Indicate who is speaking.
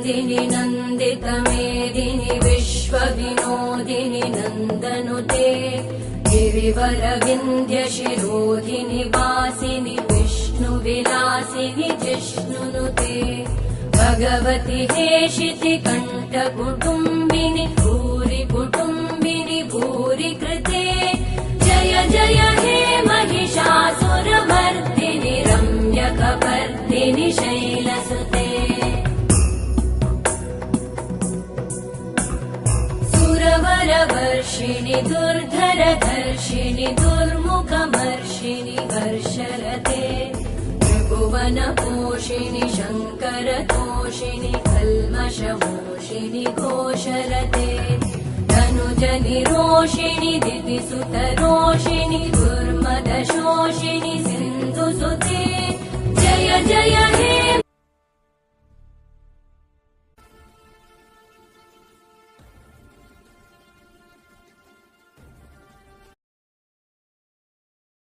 Speaker 1: नन्दिनि नन्दितमेदिनि विश्वविनोदिनि नन्दनुते गिरिवरविन्ध्यशिरोधिनि वासिनि विष्णुविलासिनि जिष्णुनुते भगवति हेशिति कण्ठकुटुम्बिनि भूरि कुटुम्बिनि भूरि कृते जय जय हे महिषासुरमर्दिनि रम्यकपर्दिनि शैलसुते सुरवरवर्षिणि दुर्धरधर्षिणि दुर्मुखमर्षिणि हर्षरते त्रिभुवनपोषिणि शङ्करतोषिणि कल्मषमोषिणि घोषरते धनुजनिरोषिणि दितिसुतरोषिणि दुर्मदशोषिणि सिन्धुसुते जय जय हे